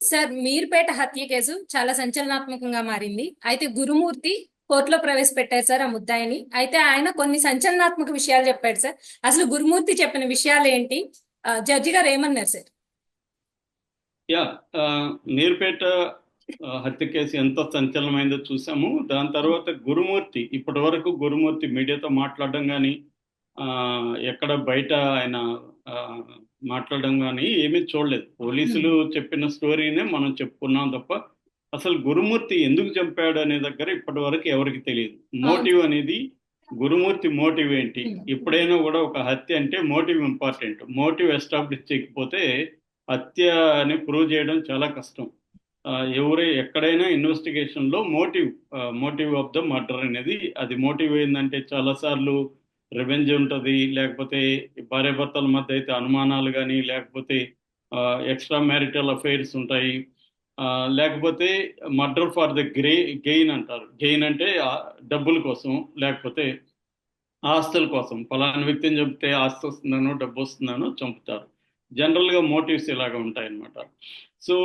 Sir, Meerpet హత్య case చాలా సంచలనాత్మకంగా మారింది. అయితే గురుమూర్తి కోర్టులో ప్రవేశపెట్టారు సార్ ఆ ముద్దాయిని. అయితే ఆయన కొన్ని సంచలనాత్మక విషయాలు చెప్పాడు సార్. అసలు గురుమూర్తి చెప్పిన విషయాలు ఏంటి? జడ్జి గారు ఏమన్నారు సార్? యా ఆ, మీర్పేట హత్య కేసు ఎంత సంచలనమైందో చూసాము. దాని తర్వాత గురుమూర్తి ఇప్పటి వరకు గురుమూర్తి మీడియాతో మాట్లాడడం కానీ ఎక్కడ బయట ఆయన ఆ, మాట్లాడడం కానీ ఏమీ చూడలేదు. పోలీసులు చెప్పిన స్టోరీనే మనం చెప్పుకున్నాం తప్ప అసలు గురుమూర్తి ఎందుకు చంపాడు అనే దగ్గర ఇప్పటి వరకు ఎవరికి తెలియదు. అవును మోటివ్ అనేది గురుమూర్తి మోటివ్ ఏంటి? సార్. ఎప్పుడైనా కూడా ఒక హత్య అంటే మోటివ్ ఇంపార్టెంట్. మోటివ్ ఎస్టాబ్లిష్ చేయకపోతే హత్య అని ప్రూవ్ చేయడం చాలా కష్టం. ఎక్కడైనా ఇన్వెస్టిగేషన్ లో మోటివ్ ఆఫ్ ద మర్డర్ అనేది, అది మోటివ్ ఏంటంటే చాలా సార్లు రివెంజ్ ఉంటుంది, లేకపోతే భార్యాభర్తల మధ్య అయితే అనుమానాలు కానీ, లేకపోతే ఎక్స్ట్రా మ్యారిటల్ అఫైర్స్ ఉంటాయి, ఆ, లేకపోతే మర్డర్ ఫర్ ద గెయిన్ అంటారు. గెయిన్ అంటే డబ్బుల కోసం, లేకపోతే ఆస్తుల కోసం. ఫలానా వ్యక్తిని చంపితే ఆస్తి వస్తుందనో డబ్బు వస్తుందనో చంపుతారు. జనరల్ గా మోటివ్స్ ఇలాగ ఉంటాయన్నమాట. సో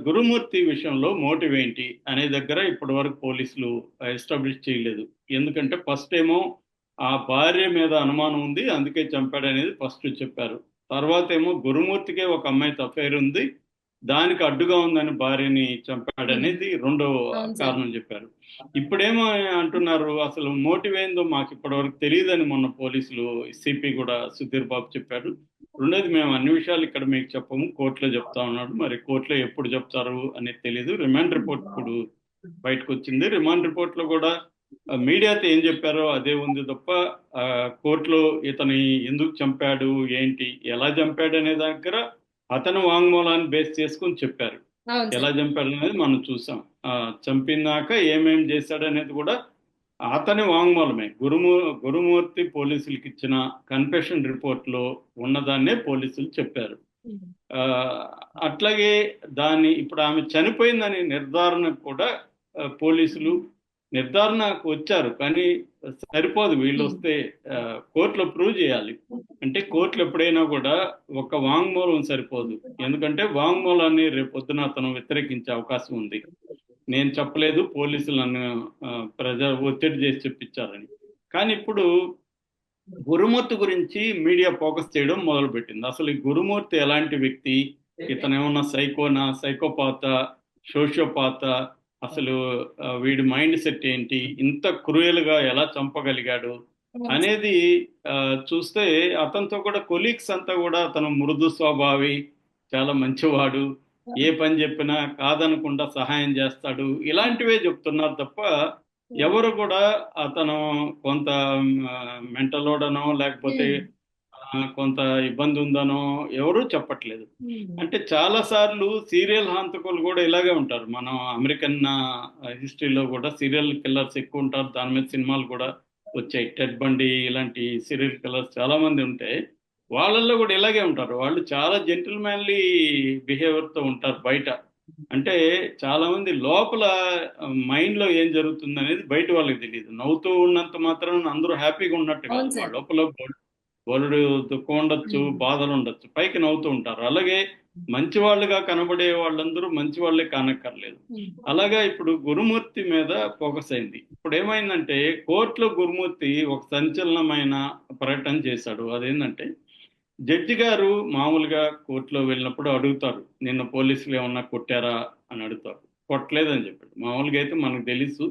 గురుమూర్తి విషయంలో మోటివ్ ఏంటి అనే దగ్గర ఇప్పటి వరకు పోలీసులు ఎస్టాబ్లిష్ చేయలేదు. ఎందుకంటే ఫస్ట్ ఏమో ఆ భార్య మీద అనుమానం ఉంది, అందుకే చంపాడు అనేది ఫస్ట్ చెప్పారు. తర్వాత ఏమో గురుమూర్తికే ఒక అమ్మాయితో అఫైర్ ఉంది, దానికి అడ్డుగా ఉందని భార్యని చంపాడనేది రెండో అవును సార్. కారణం చెప్పారు. ఇప్పుడేమో అంటున్నారు, అసలు మోటివ్ ఏందో మాకు ఇప్పటివరకు తెలియదని మొన్న పోలీసులు సిపి కూడా సుధీర్ బాబు చెప్పారు. రెండోది, మేము అన్ని విషయాలు ఇక్కడ మీకు చెప్పము, కోర్టులో చెప్తా ఉన్నాడు. మరి కోర్టులో ఎప్పుడు చెప్తారు అనేది తెలియదు. రిమాండ్ రిపోర్ట్ ఇప్పుడు బయటకు వచ్చింది. రిమాండ్ రిపోర్ట్ లో కూడా మీడియాతో ఏం చెప్పారో అదే ఉంది తప్ప ఆ, కోర్టులో ఇతని ఎందుకు చంపాడు, ఏంటి, ఎలా చంపాడు అనే దగ్గర అతను వాంగ్మూలాన్ని బేస్ చేసుకుని చెప్పారు. అవును ఎలా సార్. చంపాడు అనేది మనం చూసాం. చంపినాక ఏమేం చేశాడు అనేది కూడా అతని వాంగ్మూలమే. గురుమూర్తి పోలీసులకు ఇచ్చిన కన్ఫెషన్ రిపోర్ట్ లో ఉన్నదాన్నే పోలీసులు చెప్పారు. ఆ, అట్లాగే దాన్ని ఇప్పుడు ఆమె చనిపోయిందని నిర్ధారణ కూడా పోలీసులు నిర్ధారణకు వచ్చారు. కానీ సరిపోదు, వీళ్ళు వస్తే కోర్టులో ప్రూవ్ చేయాలి. అంటే కోర్టులు ఎప్పుడైనా కూడా ఒక వాంగ్మూలం సరిపోదు. ఎందుకంటే వాంగ్మూలాన్ని రేపొద్దున అతను వ్యతిరేకించే అవకాశం ఉంది. నేను చెప్పలేదు, పోలీసులు నన్ను ప్రజా ఒత్తిడి చేసి చెప్పించారని. కానీ ఇప్పుడు గురుమూర్తి గురించి మీడియా ఫోకస్ చేయడం మొదలుపెట్టింది. అసలు ఈ గురుమూర్తి ఎలాంటి వ్యక్తి? ఇతను ఏమన్నా సైకోనా, సైకోపాత, సోషియోపాత? అసలు వీడి మైండ్ సెట్ ఏంటి? ఇంత క్రూయల్ గా ఎలా చంపగలిగాడు అవును సార్. అనేది ఆ, చూస్తే అతనితో కూడా కొలీగ్స్ అంతా కూడా అతను మృదు స్వభావి, చాలా మంచివాడు, ఏ పని చెప్పినా కాదనకుండా సహాయం చేస్తాడు, ఇలాంటివే చెప్తున్నారు తప్ప ఎవరు కూడా అతను కొంత మెంటలోడనో, లేకపోతే కొంత ఇబ్బంది ఉందనో ఎవరూ చెప్పట్లేదు. అంటే చాలా సార్లు సీరియల్ హంతకులు కూడా ఇలాగే ఉంటారు. మనం అమెరికన్ హిస్టరీలో కూడా సీరియల్ కిల్లర్స్ ఎక్కువ ఉంటారు. దాని మీద సినిమాలు కూడా వచ్చాయి. టెడ్ బండి ఇలాంటి సీరియల్ కిల్లర్స్ చాలా మంది ఉంటే వాళ్ళల్లో కూడా ఇలాగే ఉంటారు. వాళ్ళు చాలా జెంటిల్మెన్లీ బిహేవియర్ తో ఉంటారు బయట. అంటే చాలా మంది లోపల మైండ్ లో ఏం జరుగుతుంది అనేది బయట వాళ్ళకి తెలియదు. నవ్వుతూ ఉన్నంత మాత్రం అందరూ హ్యాపీగా ఉన్నట్టు కాదు. అవును వాళ్ళ సార్. లోపల బోలెడు దుఃఖం ఉండొచ్చు, బాధలు ఉండొచ్చు, పైకి నవ్వుతూ ఉంటారు. అలాగే మంచి వాళ్ళుగా కనబడే వాళ్ళందరూ మంచి వాళ్ళే కానక్కర్లేదు. అలాగా ఇప్పుడు గురుమూర్తి మీద ఫోకస్ అయింది. ఇప్పుడు ఏమైందంటే కోర్టులో గురుమూర్తి ఒక సంచలనమైన ప్రకటన చేశాడు. అదేంటంటే జడ్జి గారు మామూలుగా కోర్టులో వెళ్ళినప్పుడు అడుగుతారు, నిన్న పోలీసులు ఏమన్నా కొట్టారా అని అడుగుతారు. కొట్టలేదని చెప్పాడు. మామూలుగా అయితే మనకు తెలుసు,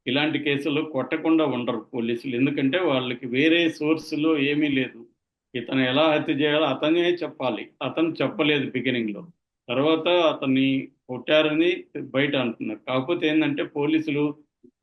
ఇలాంటి కేసుల్లో కొట్టకుండా ఉండరు పోలీసులు. ఎందుకంటే వాళ్ళకి వేరే సోర్సులో ఏమీ లేదు. ఇతను ఎలా హత్య చేయాలో అతనే చెప్పాలి. అతను చెప్పలేదు బిగినింగ్ లో. తర్వాత అతన్ని కొట్టారని బయట అంటున్నారు. కాకపోతే ఏంటంటే పోలీసులు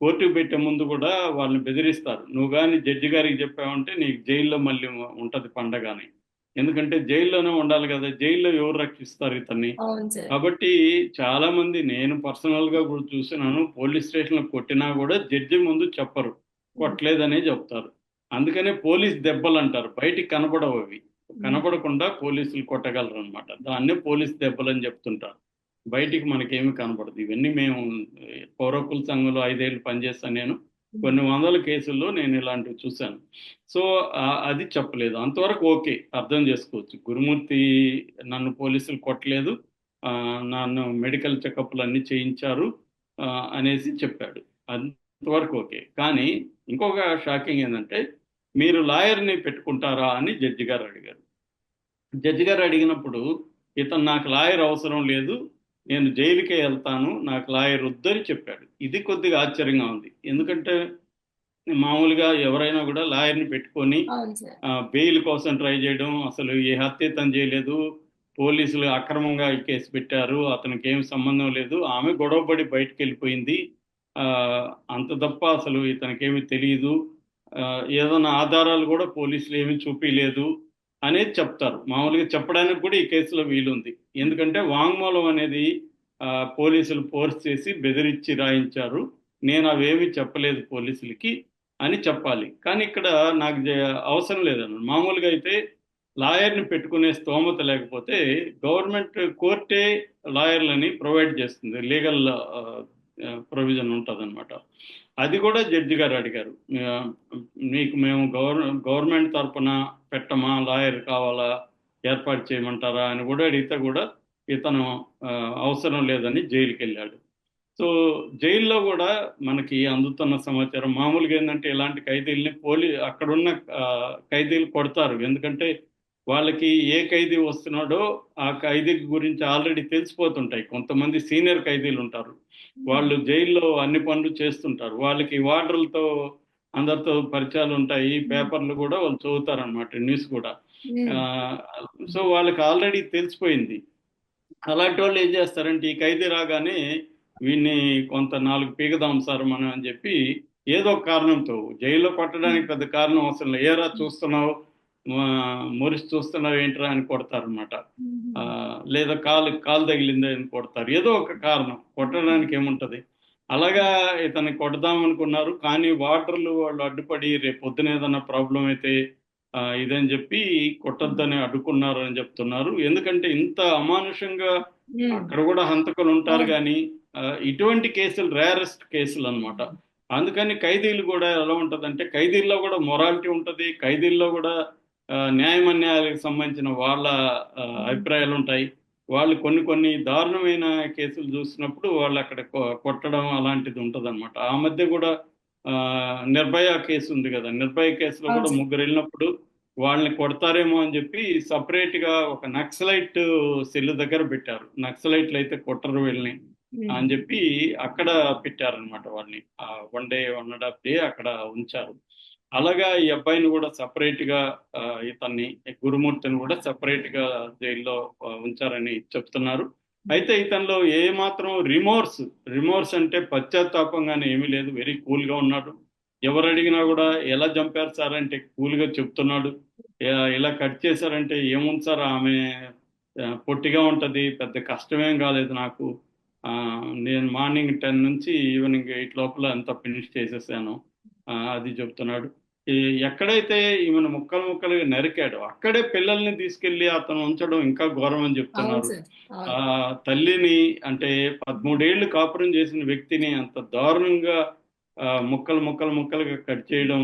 కోర్టుకు పెట్టే ముందు కూడా వాళ్ళని బెదిరిస్తారు. నువ్వు కానీ జడ్జి గారికి చెప్పావంటే నీకు జైల్లో మళ్ళీ ఉంటది పండగ అని. ఎందుకంటే జైల్లోనే ఉండాలి కదా, జైల్లో ఎవరు రక్షిస్తారు ఇతన్ని? అవును సార్. కాబట్టి చాలా మంది, నేను పర్సనల్ గా కూడా చూసినాను, పోలీస్ స్టేషన్ లో కొట్టినా కూడా జడ్జి ముందు చెప్పరు, కొట్టలేదనే చెప్తారు. అందుకనే పోలీస్ దెబ్బలు అంటారు. బయటికి కనబడవు అవి. కనబడకుండా పోలీసులు కొట్టగలరు అనమాట. దాన్నే పోలీస్ దెబ్బలు అని చెప్తుంటారు. బయటికి మనకేమీ కనబడదు. ఇవన్నీ మేము పౌర హక్కుల సంఘంలో 5 ఏళ్ళు పనిచేస్తాను నేను. కొన్ని వందల కేసుల్లో నేను ఇలాంటివి చూశాను. సో అది చెప్పలేదు. అంతవరకు ఓకే, అర్థం చేసుకోవచ్చు. గురుమూర్తి నన్ను పోలీసులు కొట్టలేదు, నన్ను మెడికల్ చెకప్లు అన్ని చేయించారు ఆ, అనేసి చెప్పాడు. అంతవరకు ఓకే. కానీ ఇంకొక షాకింగ్ ఏంటంటే, మీరు లాయర్ని పెట్టుకుంటారా అని జడ్జి గారు అడిగారు. జడ్జి గారు అడిగినప్పుడు ఇతను నాకు లాయర్ అవసరం లేదు, నేను జైలుకే వెళ్తాను, నాకు లాయర్ వద్దని చెప్పాడు. ఇది కొద్దిగా ఆశ్చర్యంగా ఉంది. ఎందుకంటే మామూలుగా ఎవరైనా కూడా లాయర్ని పెట్టుకొని అవును సార్. బెయిల్ కోసం ట్రై చేయడం, అసలు ఏ హత్య తను చేయలేదు, పోలీసులు అక్రమంగా ఈ కేసు పెట్టారు, అతనికి ఏం సంబంధం లేదు, ఆమె గొడవపడి బయటకు వెళ్ళిపోయింది, ఆ, అంత తప్ప అసలు ఇతనికేమీ తెలియదు, ఆ, ఏదైనా ఆధారాలు కూడా పోలీసులు ఏమీ చూపించలేదు అనేది చెప్తారు. మామూలుగా చెప్పడానికి కూడా ఈ కేసులో వీలుంది. ఎందుకంటే వాంగ్మూలం అనేది ఆ, పోలీసులు ఫోర్స్ చేసి బెదిరించి రాయించారు, నేను అవేమీ చెప్పలేదు పోలీసులకి అని చెప్పాలి. కానీ ఇక్కడ నాకు అవసరం లేదన్న. మామూలుగా అయితే లాయర్ని పెట్టుకునే స్తోమత లేకపోతే గవర్నమెంట్ కోర్టే లాయర్లని ప్రొవైడ్ చేస్తుంది, లీగల్ ప్రొవిజన్ ఉంటుంది అనమాట. అది కూడా జడ్జి గారు అడిగారు. ఆ, మీకు మేము గవర్నమెంట్ తరపున పెట్టమా, లాయర్ కావాలా, ఏర్పాటు చేయమంటారా అని కూడా అడిగితే కూడా ఇతను ఆ, అవసరం లేదని జైలుకి వెళ్ళాడు. సో జైల్లో కూడా మనకి అందుతున్న సమాచారం మామూలుగా ఏంటంటే, ఇలాంటి ఖైదీల్ని అక్కడున్న ఆ, ఖైదీలు కొడతారు. ఎందుకంటే వాళ్ళకి ఏ ఖైదీ వస్తున్నాడో ఆ ఖైదీ గురించి ఆల్రెడీ తెలిసిపోతుంటాయి. కొంతమంది సీనియర్ ఖైదీలు ఉంటారు, వాళ్ళు జైల్లో అన్ని పనులు చేస్తుంటారు, వాళ్ళకి వార్డర్లతో అందరితో పరిచయాలు ఉంటాయి, పేపర్లు కూడా వాళ్ళు చదువుతారు అనమాట, న్యూస్ కూడా. ఆ, సో వాళ్ళకి ఆల్రెడీ తెలిసిపోయింది. అలాంటి వాళ్ళు ఏం చేస్తారంటే, ఈ ఖైదీ రాగానే వీడిని కొంత 4 పీకుదాం సార్ మనం అని చెప్పి ఏదో ఒక కారణంతో, జైల్లో కొట్టడానికి పెద్ద కారణం అవసరం లేదు, ఏరా చూస్తున్నావు, మురిసి చూస్తున్నావు ఏంట్రా అని కొడతారనమాట. లేదా కాలు తగిలింది అని కొడతారు, ఏదో ఒక కారణం, కొట్టడానికి ఏముంటది. అలాగా ఇతన్ని కొడదాం అనుకున్నారు, కానీ వాటర్లు వాళ్ళు అడ్డుపడి రేపు పొద్దున ఏదైనా ప్రాబ్లం అయితే ఇదని చెప్పి కొట్టొద్దని అడ్డుకున్నారు అని చెప్తున్నారు. ఎందుకంటే ఇంత అమానుషంగా అక్కడ కూడా హంతకులు ఉంటారు, కానీ ఇటువంటి కేసులు రేరెస్ట్ కేసులు అన్నమాట. అందుకని ఖైదీలు కూడా ఎలా ఉంటదంటే, ఖైదీల్లో కూడా మొరాలిటీ ఉంటది, ఖైదీల్లో కూడా న్యాయమన్యాయాలకు సంబంధించిన వాళ్ళ అభిప్రాయాలు ఉంటాయి. వాళ్ళు కొన్ని కొన్ని దారుణమైన కేసులు చూసినప్పుడు వాళ్ళు అక్కడ కొట్టడం అలాంటిది ఉంటదన్నమాట. ఆ మధ్య కూడా ఆ, నిర్భయ కేసు ఉంది కదా, నిర్భయ కేసులో అవును కూడా సార్. ముగ్గురు వెళ్ళినప్పుడు వాళ్ళని కొడతారేమో అని చెప్పి సపరేట్ గా ఒక నక్సలైట్ సెల్ దగ్గర పెట్టారు. నక్సలైట్లు అయితే కొట్టరు వీళ్ళని అని చెప్పి అక్కడ పెట్టారనమాట వాళ్ళని. 1 డే 1.5 డే అక్కడ ఉంచారు. అలాగా ఈ అబ్బాయిని కూడా సపరేట్ గా ఇతన్ని గురుమూర్తిని కూడా సపరేట్ గా జైల్లో ఉంచారని చెప్తున్నారు. అయితే ఇతనిలో ఏ మాత్రం రిమోర్స్ అంటే పశ్చాత్తాపంగానే ఏమీ లేదు, వెరీ కూల్ గా ఉన్నాడు. ఎవరు అడిగినా కూడా ఎలా చంపారు సార్ అంటే కూల్ గా చెప్తున్నాడు. ఇలా కట్ చేశారంటే ఏముంది సార్, ఆమె పొట్టిగా ఉంటది, పెద్ద కష్టమేం కాలేదు నాకు, ఆ, నేను మార్నింగ్ 10 నుంచి ఈవినింగ్ 8 లోపల అంతా ఫినిష్ చేసేసాను అది చెప్తున్నాడు. ఎక్కడైతే ఈమెను ముక్కలు ముక్కలుగా నరికాడో అక్కడే పిల్లల్ని తీసుకెళ్లి అతను ఉంచడం ఇంకా ఘోరం అని అవును చెప్తున్నారు. సార్. ఆ అవును. తల్లిని, అంటే 13 ఏళ్ళు కాపురం చేసిన వ్యక్తిని అంత దారుణంగా ముక్కలు ముక్కలుగా కట్ చేయడం,